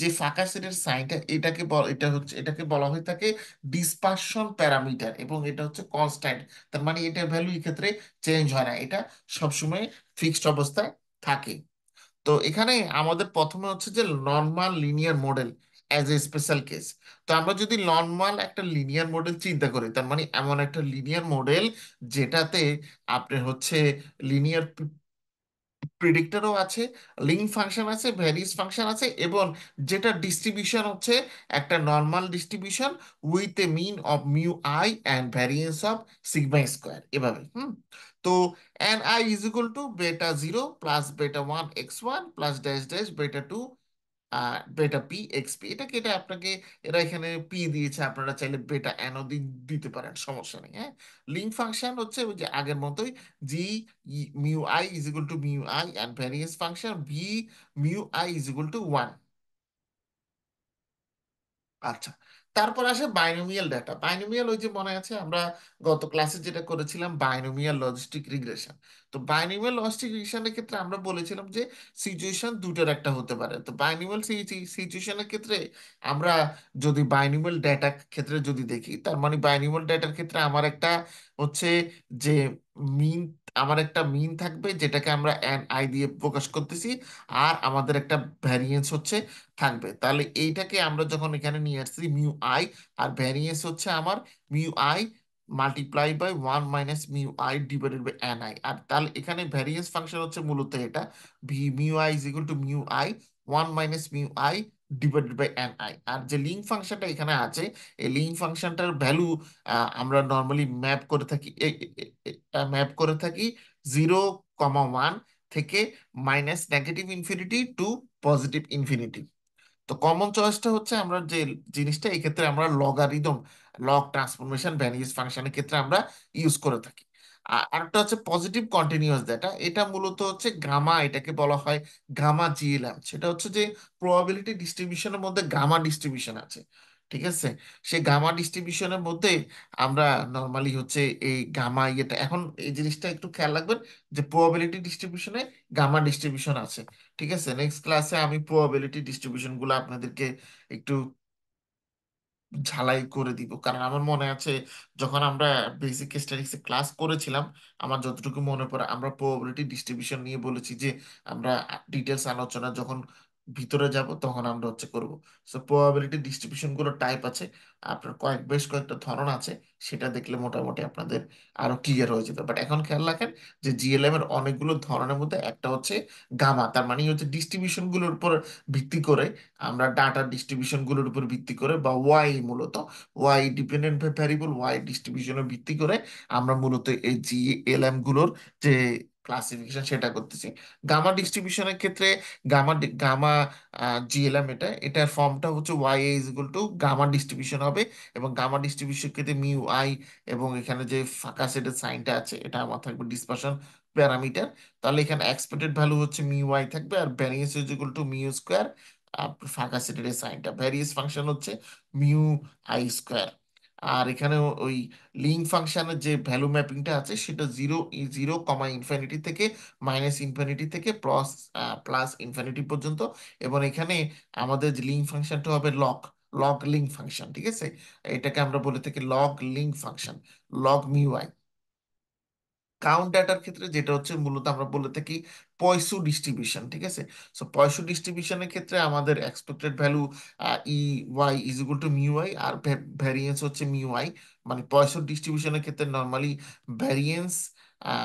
যে ফাঁকা সেটের সাইনটা, এটা হচ্ছে, এটাকে বলা হয়ে থাকে ডিসপারশন প্যারামিটার, এবং এটা হচ্ছে কনস্ট্যান্ট। তার মানে এটার ভ্যালু এই ক্ষেত্রে চেঞ্জ হয় না, এটা সবসময় ফিক্সড অবস্থায় থাকে। তো এখানে আমাদের প্রথমে হচ্ছে যে normal linear model as a special case. তো আমরা যদি নর্মাল একটা লিনিয়ার মডেল চিন্তা করি, তার মানে এমন একটা লিনিয়ার মডেল যেটাতে আপনার হচ্ছে লিনিয়ার প্রেডিক্টরও আছে, লিঙ্ক ফাংশন আছে, ভ্যারিয়েন্স ফাংশন আছে, এবং যেটা ডিস্ট্রিবিউশন হচ্ছে একটা normal distribution with a mean of mu I and variance of sigma square, এভাবে। তো N I is equal to beta zero plus beta one X one plus dash dash beta two beta P X P. এটাকে, এটা আপনাকে, এরা এখানে P দিয়েছে, আপনারা চাইলে বেটা এনও দিতে পারেন, সমস্যা নেই, হ্যাঁ। লিঙ্ক ফাংশন হচ্ছে ওই যে আগের মতোই, G mu I is equal to mu I, and variance function V mu I is equal to one. আচ্ছা, তারপর আসে বাইনোমিয়াল ডাটা। বাইনোমিয়াল, ওই যে মনে আছে আমরা গত ক্লাসে যেটা করেছিলাম, বাইনোমিয়াল লজিস্টিক রিগ্রেশন। তো বাইনোমিয়াল লজিস্টিক রিগ্রেশনের ক্ষেত্রে আমরা বলেছিলাম যে সিচুয়েশন দুটোর একটা হতে পারে। তো বাইনোমিয়াল সিচুয়েশনের ক্ষেত্রে আমরা যদি বাইনোমিয়াল ডাটা ক্ষেত্রে যদি দেখি, তার মানে বাইনোমিয়াল ডাটার ক্ষেত্রে আমার একটা হচ্ছে যে মিন, আমার একটা মিন থাকবে যেটাকে আমরা এন আই দিয়ে প্রকাশ করতেছি, আর আমাদের একটা ভ্যারিয়েন্স হচ্ছে থাকবে। তাহলে এইটাকে আমরা যখন এখানে নিয়ে আসছি মিউ আই, আর ভ্যারিয়েন্স হচ্ছে আমার mu I multiply by one minus mu I divided by N I. আর তাহলে এখানে ভ্যারিয়েন্স ফাংশন হচ্ছে মূলত এটা V mu I is equal to mu I one minus mu I divided by N I. আর যে লিঙ্ক ফাংশনটা এখানে আছে, এই লিঙ্ক ফাংশনটার ভ্যালু আমরা নর্মালি ম্যাপ করে থাকি, ম্যাপ করে থাকি 0,1 থেকে -(-∞) টু +(ইনফিনিটি)। তো কমন চয়েসটা হচ্ছে আমরা যে জিনিসটা এই ক্ষেত্রে আমরা লগারিদম, লগ ট্রান্সফরমেশন ভ্যারিয়েন্স ফাংশনের ক্ষেত্রে আমরা ইউজ করে থাকি। আর আরেকটা হচ্ছে পজিটিভ কন্টিনিউয়াস ডেটা, এটা মূলত হচ্ছে গামা, এটাকে বলা হয় গামা জিএলএম। সেটা হচ্ছে যে প্রবাবিলিটি ডিস্ট্রিবিউশনের মধ্যে গামা ডিস্ট্রিবিউশন আছে, ঠিক আছে? সেই গামা ডিস্ট্রিবিউশনের মধ্যে আমরা নর্মালি হচ্ছে এই গামা ইয়েটা, এখন এই জিনিসটা একটু খেয়াল রাখবেন যে প্রবাবিলিটি ডিস্ট্রিবিউশনে গামা ডিস্ট্রিবিউশন আছে, ঠিক আছে? নেক্সট ক্লাসে আমি প্রবাবিলিটি ডিস্ট্রিবিউশন গুলো আপনাদেরকে একটু ঝালাই করে দিব, কারণ আমার মনে আছে যখন আমরা বেসিক স্ট্যাটিস্টিক্স ক্লাস করেছিলাম, আমার যতটুকু মনে পড়ে আমরা প্রবাবিলিটি ডিস্ট্রিবিউশন নিয়ে বলেছি যে আমরা ডিটেলস আলোচনা যখন ভিতরে যাব তখন আমরা হচ্ছে করব। সো প্রবাবিলিটি ডিস্ট্রিবিউশন গুলো টাইপ আছে, আপনার বেশ কয়েকটা ধরন আছে, সেটা দেখলে মোটামুটি আপনাদের আরো ক্লিয়ার হয়ে যেত। বাট এখন খেয়াল রাখেন যে জিএলএম এর অনেকগুলো ধরনের মধ্যে একটা হচ্ছে গামা, তার মানে হচ্ছে ডিস্ট্রিবিউশন গুলোর উপর ভিত্তি করে আমরা ডাটা ডিস্ট্রিবিউশন গুলোর উপর ভিত্তি করে, বা ওয়াই মূলত ওয়াই ডিপেন্ডেন্ট ভ্যারিয়েবল ওয়াই ডিস্ট্রিবিউশনের ভিত্তি করে আমরা মূলত এই জিএলএম গুলোর যে ক্লাসিফিকেশন সেটা করতেছি। গামা ডিস্ট্রিবিউশনের ক্ষেত্রে গামা জিএলএম, এটার ফর্মটা হচ্ছে Y is equal to gamma distribution হবে, এবং গামা ডিস্ট্রিবিউশন ক্ষেত্রে মিউ আই, এবং এখানে যে ফাঁকা সেটের সাইনটা আছে এটা আমার থাকবে ডিসপারশন প্যারামিটার। তাহলে এখানে এক্সপেক্টেড ভ্যালু হচ্ছে মিউ আই থাকবে, আর variance is equal to mu square, ফাঁকা সেটের সাইনটা ভ্যারিয়েন্স ফাংশন হচ্ছে মিউ আই স্কোয়ার। আর এখানে ওই লিঙ্ক ফাংশনের যে ভ্যালু ম্যাপিংটা আছে সেটা 0,0, থেকে -(ইনফিনিটি) থেকে +(ইনফিনিটি) পর্যন্ত। এবং এখানে আমাদের যে লিঙ্ক ফাংশনটা হবে লগ, লগ লিঙ্ক ফাংশন, ঠিক আছে? এটাকে আমরা বলে থাকি log link function, log mu I. Count ডাটার ক্ষেত্রে যেটা হচ্ছে মূলত আমরা বলে থাকি পয়সু ডিস্ট্রিবিউশন, ঠিক আছে? সো পয়সু ডিস্ট্রিবিউশনের ক্ষেত্রে আমাদের expected value E Y is equal to mu I, আর ভ্যারিয়েন্স হচ্ছে মিউ আই। মানে পয়সু ডিস্ট্রিবিউশনের ক্ষেত্রে নর্মালি ভ্যারিয়েন্স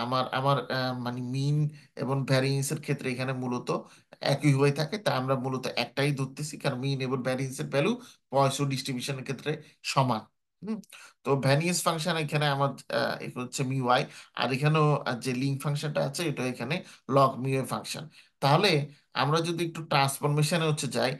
আমার আমার মানে মিন এবং ভ্যারিয়েন্সের ক্ষেত্রে এখানে মূলত একই হয়ে থাকে, তা আমরা মূলত একটাই ধরতেছি, কারণ মিন এবং ভ্যারিয়েন্সের ভ্যালু পয়সু ডিস্ট্রিবিউশনের ক্ষেত্রে সমান। হুম। তো ভ্যানিয়েন্স ফাংশন এখানে আমার হচ্ছে মিউ আই, আর এখানেও যে লিঙ্ক ফাংশনটা আছে এটা এখানে লগ মিউ ফাংশন। তাহলে আমরা যদি একটু ট্রান্সফরমেশনে হচ্ছে যাই,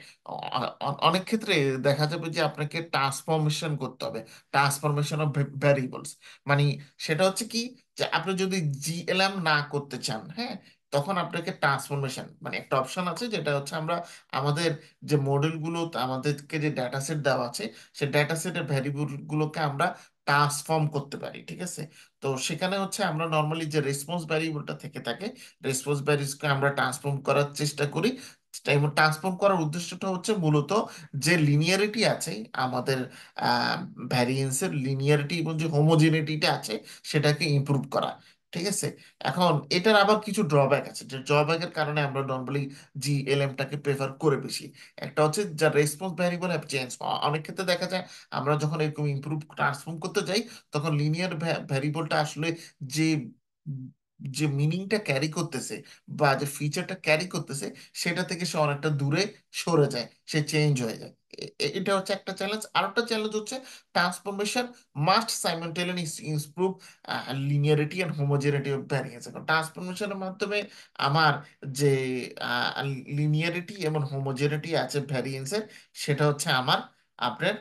অনেক ক্ষেত্রে দেখা যাবে যে আপনাকে ট্রান্সফরমেশন করতে হবে, ট্রান্সফরমেশন অফ ভ্যারিয়েবলস। মানে সেটা হচ্ছে কি, যে আপনি যদি জিএলএম না করতে চান, হ্যাঁ, তখন আপনাকে ট্রান্সফরমেশন মানে একটা অপশন আছে, যেটা হচ্ছে আমরা আমাদের যে মডেলগুলো, আমাদেরকে যে ডেটা সেট দেওয়া আছে সেই ডেটা সেটের ভ্যারিয়েবল গুলোকে আমরা ট্রান্সফর্ম করতে পারি, ঠিক আছে? তো সেখানে হচ্ছে আমরা নর্মালি যে রেসপন্স ভ্যারিয়েবলটা থেকে থাকে, রেসপন্স ভ্যারিয়েবলকে আমরা ট্রান্সফর্ম করার চেষ্টা করি। এবং ট্রান্সফর্ম করার উদ্দেশ্যটা হচ্ছে মূলত যে লিনিয়ারিটি আছে আমাদের ভ্যারিয়েন্সের লিনিয়ারিটি এবং যে হোমোজেনিটিটা আছে সেটাকে ইমপ্রুভ করা, ঠিক আছে? এখন এটার আবার কিছু ড্রব্যাক আছে, যে ড্রব্যাকের কারণে আমরা নর্মালি জিএলএমটাকে প্রেফার করে বেশি। একটা হচ্ছে যা রেসপন্স ভ্যারিয়েবল হ্যাভ চেঞ্জ, অনেক ক্ষেত্রে দেখা যায় আমরা যখন এরকম ইমপ্রুভ ট্রান্সফর্ম করতে যাই তখন লিনিয়ার ভ্যারিয়েবলটা আসলে যে যে মিনিংটা ক্যারি করতেছে বা যে ফিচারটা ক্যারি করতেছে সেটা থেকে সে অনেকটা দূরে সরে যায়, সে চেঞ্জ হয়ে যায়। এটা হচ্ছে একটা চ্যালেঞ্জ। আরেকটা চ্যালেঞ্জ হচ্ছে transformation must simultaneously improve linearity and homogeneity of variance. এখন ট্রান্সফরমেশনের মাধ্যমে আমার যে লিনিয়ারিটি এবং হোমোজেনিটি আছে ভ্যারিয়েন্সের, সেটা হচ্ছে আমার আপনার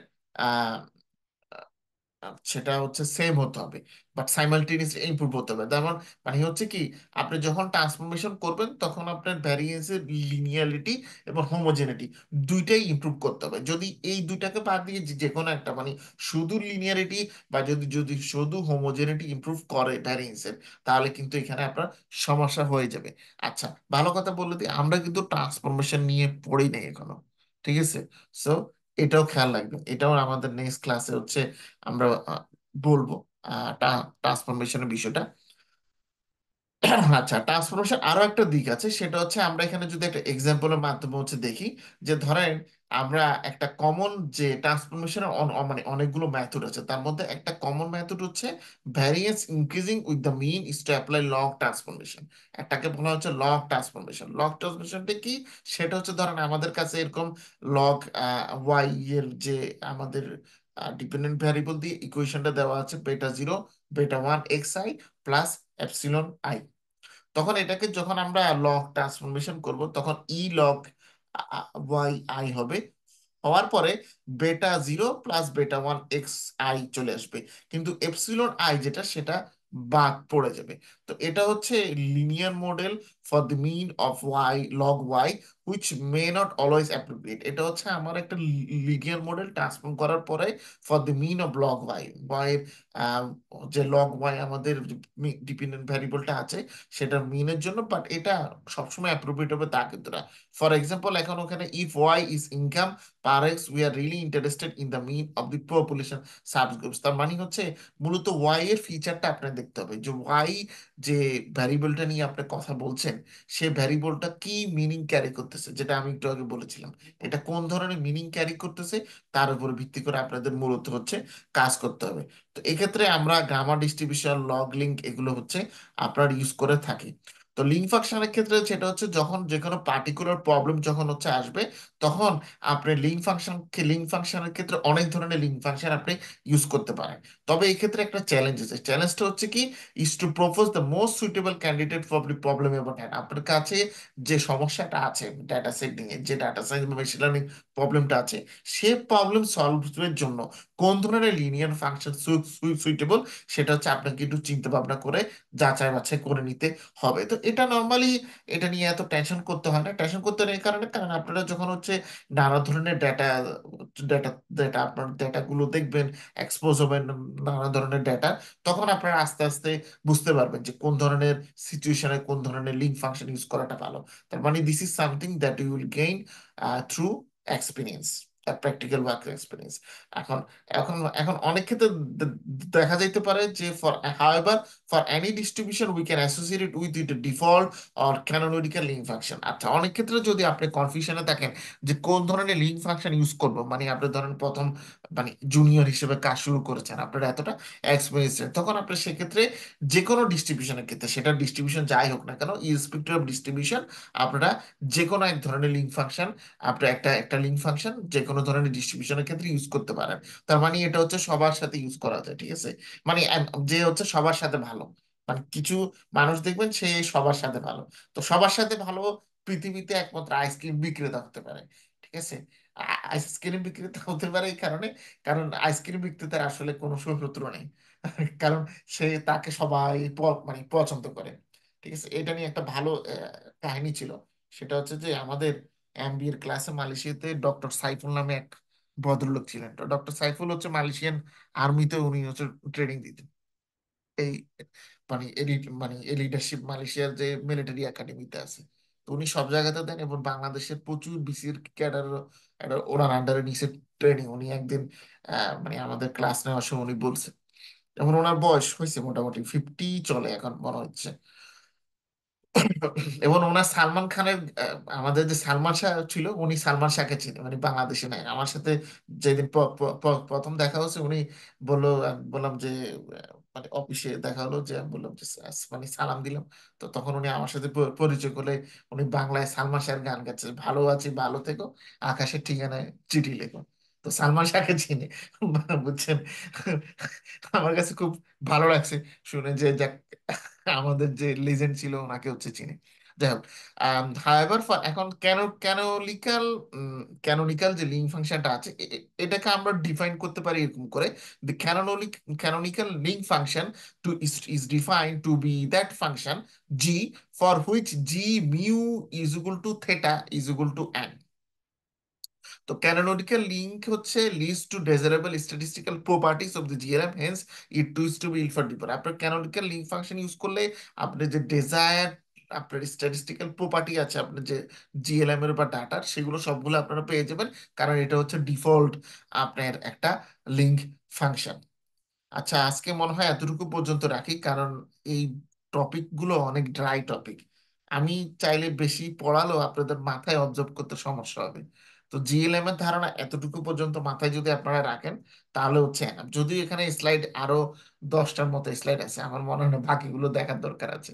সেটা হচ্ছে সেম হতে হবে, বাট সাইমালটেনিয়াসলি ইমপ্রুভ হতে হবে। যেমন মানে হচ্ছে কি, আপনি যখন ট্রান্সফরমেশন করবেন তখন আপনার ভ্যারিয়েন্সের লিনিয়ারিটি এবং হোমোজেনিটি দুইটাই ইমপ্রুভ করতে হবে। যদি এই দুইটাকে বাদ দিয়ে যে যে কোনো একটা মানে শুধু লিনিয়ারিটি বা যদি যদি শুধু হোমোজেনিটি ইমপ্রুভ করে ভ্যারিয়েন্সের, তাহলে কিন্তু এখানে আপনার সমস্যা হয়ে যাবে। আচ্ছা, ভালো কথা বললে দিই, আমরা কিন্তু ট্রান্সফরমেশন নিয়ে পড়ি নাই এখনো, ঠিক আছে? সো এটাও খেয়াল রাখবেন, এটাও আমাদের নেক্সট ক্লাসে হচ্ছে আমরা বলবো ট্রান্সফরমেশনের বিষয়টা। আচ্ছা, ট্রান্সফরমেশন আরো একটা দিক আছে, সেটা হচ্ছে আমরা এখানে যদি একটা এক্সাম্পলের মাধ্যমে হচ্ছে দেখি, যে ধরেন আমরা একটা কমন যে ট্রান্সফরমেশনের মানে অনেকগুলো মেথড আছে, তার মধ্যে একটা কমন মেথড হচ্ছে variance increasing with the mean is to apply log transformation. একটাকে বলা হচ্ছে লগ ট্রান্সফরমেশন। লগ ট্রান্সফরমেশনটা কি? সেটা হচ্ছে ধরেন আমাদের কাছে এরকম লগ ওয়াই এর যে আমাদের ডিপেন্ডেন্ট ভ্যারিয়েবল দিয়ে ইকুয়েশনটা দেওয়া আছে, বেটা 0 বেটা 1 xi প্লাস এপসিলন আই। তখন এটাকে যখন আমরা লগ ট্রান্সফরমেশন করব, তখন ই লগ ওয়াই আই হবে। হওয়ার পরে বেটা 0 প্লাস বেটা 1 এক্স আই চলে আসবে। কিন্তু এপসিলন আই যেটা, সেটা বাদ পড়ে যাবে। তো এটা হচ্ছে linear model for the mean of Y log Y, which may not always appropriate. এটা হচ্ছে আমার একটা লিনিয়ার মডেল ট্রান্সফর্ম করার পরে for the mean of log Y Y, যে লগ ওয়াই আমাদের ডিপেন্ডেন্ট ভ্যারিয়েবলটা আছে সেটার মিনের জন্য। বাট এটা সবসময় অ্যাপ্রোপ্রিয়েট হবে তা কিন্তু না। ফর এক্সাম্পল, এখন ওখানে if Y is income per X, we are really interested in the mean of the population subgroups. তার মানে হচ্ছে মূলত ওয়াই এর ফিচারটা আপনার দেখতে হবে, যে ওয়াই যে ভ্যারিয়েবলটা নিয়ে আপনি কথা বলছেন, সে ভ্যারিয়েবলটা কি মিনিং ক্যারি করতেছে, যেটা আমি একটু আগে বলেছিলাম। এটা কোন ধরনের মিনিং ক্যারি করতেছে তার উপর ভিত্তি করে আপনাদের মূলত হচ্ছে কাজ করতে হবে। তো এক্ষেত্রে আমরা গ্রামার ডিস্ট্রিবিউশন, লগ লিঙ্ক, এগুলো হচ্ছে আপনার ইউজ করে থাকি। তো লিঙ্ক ফাংশনের ক্ষেত্রে সেটা হচ্ছে যখন যে কোনো পার্টিকুলার প্রবলেম যখন হচ্ছে আসবে, তখন আপনি লিঙ্ক ফাংশনের ক্ষেত্রে অনেক ধরনের লিঙ্ক ফাংশন আপনি ইউজ করতে পারেন। তবে এই ক্ষেত্রে একটা চ্যালেঞ্জ আছে। চ্যালেঞ্জটা হচ্ছে কি, is two propose the most suitable candidate for the problem about hand. আপনার কাছে যে সমস্যাটা আছে ডাটা সেট নিয়ে, যে ডাটা সায়েন্স বা মেশিন লার্নিং প্রবলেমটা আছে, সে প্রবলেম সলভের জন্য কোন ধরনের লিনিয়ার ফাংশন সুইটেবল, সেটা হচ্ছে আপনাকে একটু চিন্তা ভাবনা করে যাচাই বাছাই করে নিতে হবে। তো এটা নর্মালি, এটা নিয়ে এত টেনশন করতে হয় না। টেনশন করতে নেই কারণে, কারণ আপনারা যখন হচ্ছে নানা ধরনের ডেটা ডেটা ডেটা আপনার ডেটাগুলো দেখবেন, এক্সপোজ হবেন নানা ধরনের ডেটা, তখন আপনারা আস্তে আস্তে বুঝতে পারবেন যে কোন ধরনের সিচুয়েশনে কোন ধরনের লিঙ্ক ফাংশন ইউজ করাটা ভালো। তার মানে this is something that you will gain through experience, practical work experience. এখন এখন এখন অনেক ক্ষেত্রে দেখা যাইতে পারে যে for however for any distribution we can associate it with it default or canonical link function. আচ্ছা, অনেক ক্ষেত্রে যদি আপনি কনফিউশনে থাকেন যে কোন ধরনের লিঙ্ক ফাংশন ইউজ করবো, মানে আপনি ধরেন প্রথম মানে জুনিয়র হিসেবে কাজ শুরু করেছেন, আপনার এতটা এক্সপিরিয়েন্স নেই, তখন আপনি সেক্ষেত্রে যে কোনো ডিস্ট্রিবিউশনের ক্ষেত্রে, সেটা ডিস্ট্রিবিউশন যাই হোক না কেন, ইররেসপেক্টিভ অফ ডিস্ট্রিবিউশন, আপনারা যে কোনো এক ধরনের লিঙ্ক ফাংশন, আপনি একটা একটা লিঙ্ক ফাংশন যে কোনো ধরনের ডিস্ট্রিবিউশনের ক্ষেত্রে ইউজ করতে পারেন। তার মানে এটা হচ্ছে সবার সাথে ইউজ করা যায়, ঠিক আছে? মানে যে হচ্ছে সবার সাথে ভালো, মানে কিছু মানুষ দেখবেন সে সবার সাথে ভালো। তো সবার সাথে ভালো পৃথিবীতে একমাত্র আইসক্রিম বিক্রেতা হতে পারে, ঠিক আছে? আইসক্রিম বিক্রেতা হতে পারে এই কারণে, কারণ আইসক্রিম বিক্রেতার আসলে কোনো শত্রু নেই। কারণ সে, তাকে সবাই মানে পছন্দ করে। ঠিক আছে, এটা নিয়ে একটা ভালো কাহিনী ছিল। সেটা হচ্ছে যে আমাদের এমবিএর ক্লাসে মালয়েশিয়াতে ডক্টর সাইফুল নামে এক ভদ্রলোক ছিলেন। তো ডক্টর সাইফুল হচ্ছে মালয়েশিয়ান আর্মিতে উনি হচ্ছে ট্রেনিং দিতেন। এই মানে মানে এই লিডারশিপ মালয়েশিয়ার যে মিলিটারি একাডেমিতে আছে। তো উনি সব জায়গাতে দেন, এবং বাংলাদেশের প্রচুর বিসির ক্যাডার ওনার আন্ডারে নিচে ট্রেনিং। উনি একদিন মানে আমাদের ক্লাস নেওয়ার সময় উনি বলছেন, এখন ওনার বয়স হয়েছে মোটামুটি 50 চলে এখন মনে হচ্ছে। এবং ওনার সালমান খানের আমাদের যে সালমান শাহ ছিল, উনি সালমান শাহকে চিনে, মানে বাংলাদেশে নাই। আমার সাথে যেদিন প্রথম দেখা হচ্ছে, উনি বললো, আমি বললাম যে মানে অফিসে দেখা হলো, যে আমি বললাম যে মানে সালাম দিলাম। তো তখন উনি আমার সাথে পরিচয় করলে, উনি বাংলায় সালমান শাহের গান গাচ্ছে, ভালো আছি ভালো থেকো, আকাশের ঠিকানায় চিঠি লেখো। তো সালমান শাহকে চিনে, বুঝছেন? আমার কাছে খুব ভালো লাগছে শুনে যে যাক, আমাদের যে লিজেন্ড ছিল ওনাকে হচ্ছে চিনি। যাই হোক, হায়াবার এখন ক্যানোনিক্যাল ক্যানোনিক্যাল যে লিঙ্ক ফাংশনটা আছে, এটাকে আমরা ডিফাইন করতে পারি এরকম করে: the canonical link function is defined to be that function g for which g mu is equal to theta is equal to n. তো ক্যানোনিক্যাল লিঙ্ক হচ্ছে লিস্ট to desirable statistical properties of the GLM, hence it too is to be infer deeper. আপনার canonical link function use করলে আপনি যে desire আপনার statistical property আছে আপনার যে জিএলএম এর বা ডাটার, সেগুলো সবগুলো আপনারা পেয়ে যাবেন, কারণ এটা হচ্ছে ডিফল্ট আপনার একটা লিঙ্ক ফাংশন। আচ্ছা, আজকে মনে হয় এতটুকু পর্যন্ত রাখি, কারণ এই টপিকগুলো অনেক ড্রাই টপিক। আমি চাইলে বেশি পড়ালেও আপনাদের মাথায় অবজর্ভ করতে সমস্যা হবে। তো জিএলএম এর ধারণা এতটুকু পর্যন্ত মাথায় যদি আপনারা রাখেন, তাহলে হচ্ছে enough। যদিও এখানে স্লাইড আরো 10টার মতো স্লাইড আছে, আমার মনে হয় না বাকিগুলো দেখার দরকার আছে।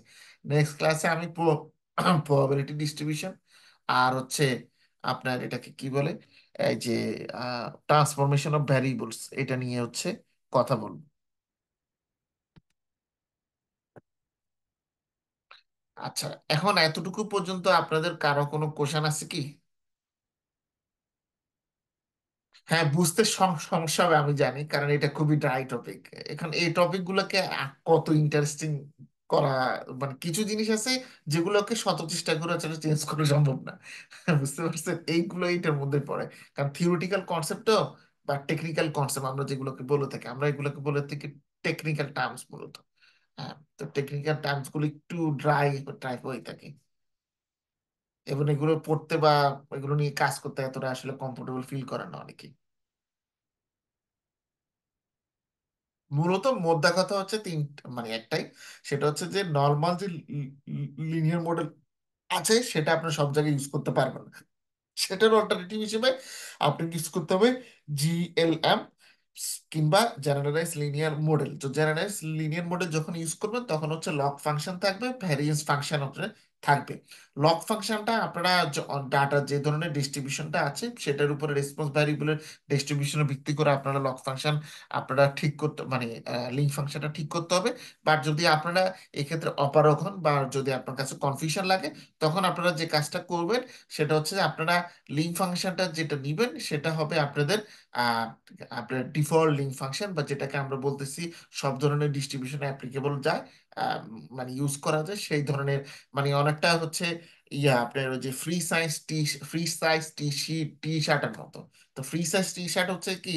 নেক্সট ক্লাসে আমি প্রবাবিলিটি ডিস্ট্রিবিউশন আর হচ্ছে আপনার এটাকে কি বলে, এই যে ট্রান্সফরমেশন অফ ভ্যারিয়েবলস, এটা নিয়ে হচ্ছে কথা বলবো। আচ্ছা, এখন এতটুকু পর্যন্ত আপনাদের কারো কোনো কোশ্চেন আছে কি? হ্যাঁ, বুঝতে সমস্যা হবে আমি জানি, কারণ এটা খুবই ড্রাই টপিক। এখন এই টপিক গুলোকে কত ইন্টারেস্টিং করা, মানে কিছু জিনিস আছে যেগুলোকে শত চেষ্টা করে আসলে চেঞ্জ করা সম্ভব না। বুঝতে পারছেন, এইগুলো এইটার মধ্যে পড়ে। কারণ থিওরিটিক্যাল কনসেপ্টও বা টেকনিক্যাল কনসেপ্ট আমরা যেগুলোকে বলে থাকি, আমরা এগুলোকে বলে থাকি টেকনিক্যাল টার্মস মূলত। হ্যাঁ, তো টেকনিক্যাল টার্মস গুলো একটু ড্রাই ড্রাই হয়ে থাকে, এবং এগুলো পড়তে বা এগুলো নিয়ে কাজ করতে এতটা আসলে কমফোর্টেবল ফিল করে না অনেকে। মূলত মোদ্দা কথা হচ্ছে মানে একটাই, সেটা হচ্ছে যে নর্মাল যে লিনিয়ার মডেল আছে সেটা আপনি সব জায়গায় ইউজ করতে পারবেন না। সেটার অল্টারনেটিভ হিসেবে আপনাকে ইউজ করতে হবে জিএলএম কিংবা জেনারেলাইজ লিনিয়ার মডেল। তো জেনারেলাইজ লিনিয়ার মডেল যখন ইউজ করবেন তখন হচ্ছে লক ফাংশন থাকবে, ভ্যারিয়েন্স ফাংশন আপনার থাকবে। লক ফাংশনটা আপনারা ডাটার যে ধরনের ডিস্ট্রিবিউশনটা আছে সেটার উপরে রেসপন্স ভ্যারিয়েবলের ডিস্ট্রিবিউশনের ভিত্তি করে আপনারা লক ফাংশন আপনারা ঠিক করতে, মানে লিঙ্ক ফাংশনটা ঠিক করতে হবে। বাট যদি আপনারা এক্ষেত্রে অপারগ হন বা যদি আপনার কাছে কনফিউশন লাগে, তখন আপনারা যে কাজটা করবেন সেটা হচ্ছে যে আপনারা লিঙ্ক ফাংশনটা যেটা নিবেন সেটা হবে আপনাদের আহ, আপনার ডিফল্ট লিঙ্ক ফাংশন, বা যেটাকে আমরা বলতেছি সব ধরনের ডিস্ট্রিবিউশনে অ্যাপ্লিকেবল যায়, আহ, মানে ইউজ করা যায় সেই ধরনের। মানে অনেকটা হচ্ছে আপনার ওই যে ফ্রি সাইজ টি শার্টের মতো। তো ফ্রি সাইজ টি শার্ট হচ্ছে কি,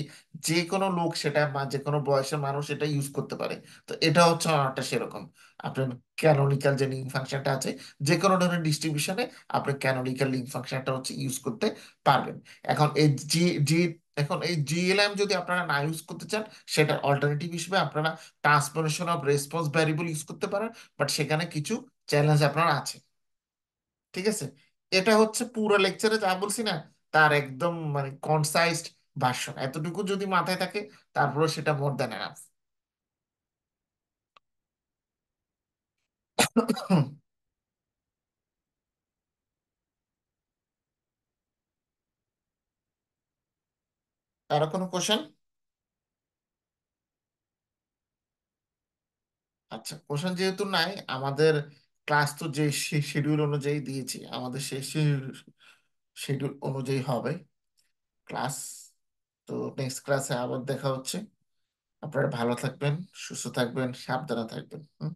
যে কোনো লোক সেটা যে কোনো বয়সের মানুষ এটা ইউজ করতে পারে। তো এটা হচ্ছে অনেকটা সেরকম। আপনার ক্যানোনিক্যাল যে লিঙ্ক ফাংশনটা আছে, যে কোনো ধরনের ডিস্ট্রিবিউশনে আপনি ক্যানোনিক্যাল লিঙ্ক ফাংশনটা হচ্ছে ইউজ করতে পারবেন। এখন এই জি জি এখন এই জিএলএম যদি আপনারা না ইউজ করতে চান, সেটার অল্টারনেটিভ হিসেবে আপনারা transformation of response variable use করতে পারেন। বাট সেখানে কিছু চ্যালেঞ্জ আপনার আছে। ঠিক আছে, এটা হচ্ছে পুরো লেকচারে যা বলছি না, তার একদম মানে কনসাইজড ভার্সন। এতটুকু যদি মাথায় থাকে, তারপরে সেটা মোর দ্যান এনাফ। কারো কোনো কোশ্চেন? আচ্ছা, কোশ্চেন যেহেতু নাই, আমাদের ক্লাস তো যে শিডিউল অনুযায়ী দিয়েছি, আমাদের সেই শিডিউল অনুযায়ী হবে ক্লাস। তো নেক্সট ক্লাসে আবার দেখা হচ্ছে। আপনারা ভালো থাকবেন, সুস্থ থাকবেন, সাবধানে থাকবেন। হুম।